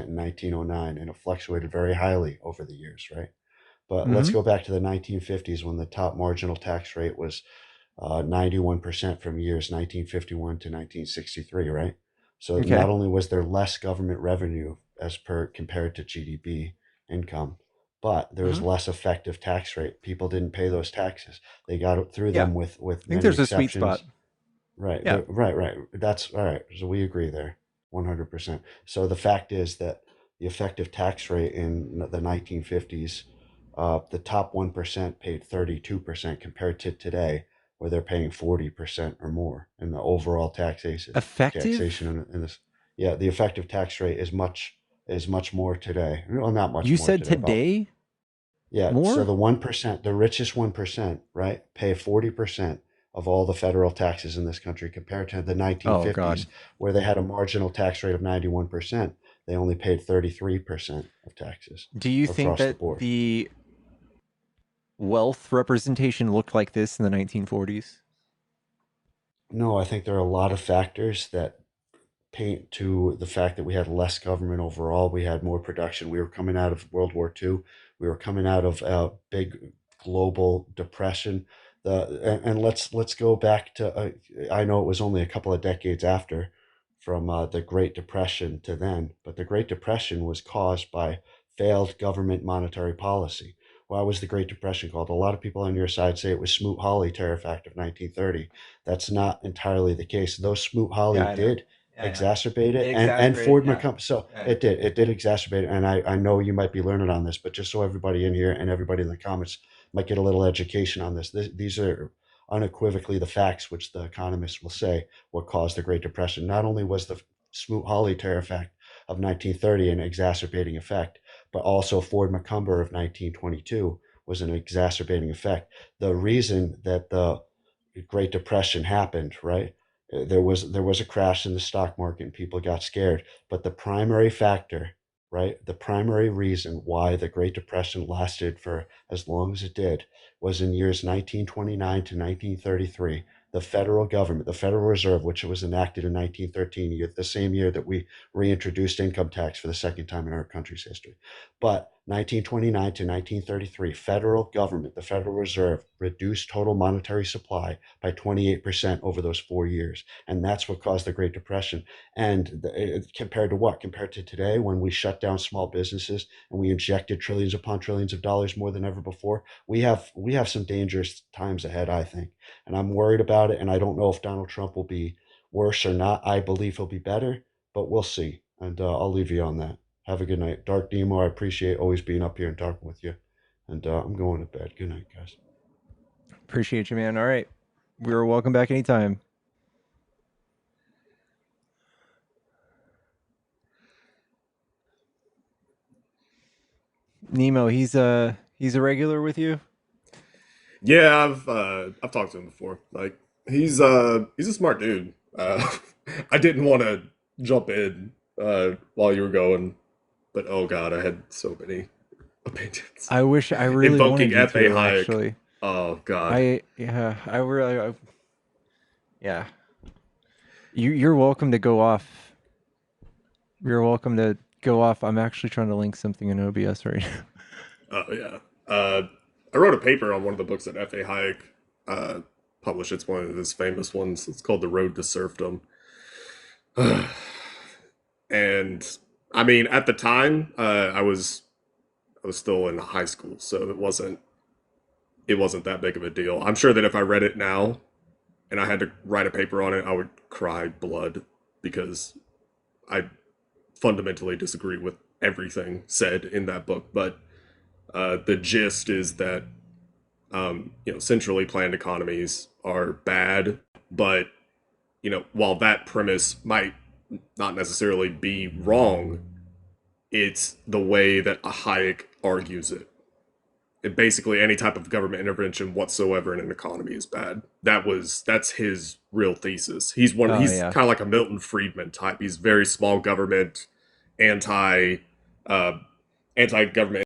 in 1909, and it fluctuated very highly over the years, right? But let's Hmm. go back to the 1950s when the top marginal tax rate was 91% from years 1951 to 1963, right? So Okay. not only was there less government revenue as per compared to GDP income, but there was Hmm. less effective tax rate. People didn't pay those taxes. They got through Yeah. them I with think many there's a sweet spot. exceptions. Right. Yeah. Right. That's all right. So we agree there, 100%. So the fact is that the effective tax rate in the 1950s, the top 1% paid 32% compared to today, where they're paying 40% or more in the overall taxation Effective? in this. Yeah, the effective tax rate is much more today. Well, not much You more said today. About today? yeah. So More? the 1%, the richest 1%, right, pay 40% of all the federal taxes in this country compared to the Oh God. 1950s, where they had a marginal tax rate of 91%. They only paid 33% of taxes Do you think across the that board. the wealth representation looked like this in the 1940s? No, I think there are a lot of factors that paint to the fact that we had less government overall. We had more production. We were coming out of World War II. We were coming out of a big global depression. And let's go back to I know it was only a couple of decades after from the Great Depression to then, but the Great Depression was caused by failed government monetary policy. Why was the Great Depression called? A lot of people on your side say it was Smoot-Hawley Tariff Act of 1930. That's not entirely the case. Though Smoot-Hawley Yeah, I know. did Yeah, yeah. exacerbate it, It and exasperated. Ford Yeah. McCombs. So Yeah. it did exacerbate it, and I know you might be learning on this, but just so everybody in here and everybody in the comments might get a little education on these are unequivocally the facts, which the economists will say what caused the Great Depression. Not only was the Smoot-Hawley Tariff Act of 1930 an exacerbating effect, but also Ford McCumber of 1922 was an exacerbating effect. The reason that the Great Depression happened, right? There was a crash in the stock market and people got scared. But the primary factor, right? The primary reason why the Great Depression lasted for as long as it did was in years 1929 to 1933. The federal government, the Federal Reserve, which was enacted in 1913, the same year that we reintroduced income tax for the second time in our country's history. But 1929 to 1933, federal government, the Federal Reserve, reduced total monetary supply by 28% over those 4 years. And that's what caused the Great Depression. And compared to what? Compared to today, when we shut down small businesses and we injected trillions upon trillions of dollars more than ever before, we have some dangerous times ahead, I think. And I'm worried about it. And I don't know if Donald Trump will be worse or not. I believe he'll be better, but we'll see. And I'll leave you on that. Have a good night. Dark Demo, I appreciate always being up here and talking with you. And I'm going to bed. Good night, guys. Appreciate you, man. All right. We're welcome back anytime. Nemo, he's a regular with you. Yeah, I've talked to him before. Like he's a smart dude. I didn't want to jump in while you were going, but oh god, I had so many opinions. I really wanted Invoking you F.A. to Hayek. actually. Oh god. I really yeah. You're welcome to go off. You're welcome to go off. I'm actually trying to link something in OBS right now. Oh yeah. I wrote a paper on one of the books that F.A. Hayek uh, published. It's one of his famous ones. It's called The Road to Serfdom. And I mean, at the time, I was still in high school, so it wasn't that big of a deal. I'm sure that if I read it now and I had to write a paper on it, I would cry blood because I fundamentally disagree with everything said in that book. But the gist is that centrally planned economies are bad, but while that premise might not necessarily be wrong, it's the way that Hayek argues it. And basically, any type of government intervention whatsoever in an economy is bad. That's his real thesis. Oh He's yeah. kind of like a Milton Friedman type. He's very small government, anti uh, anti government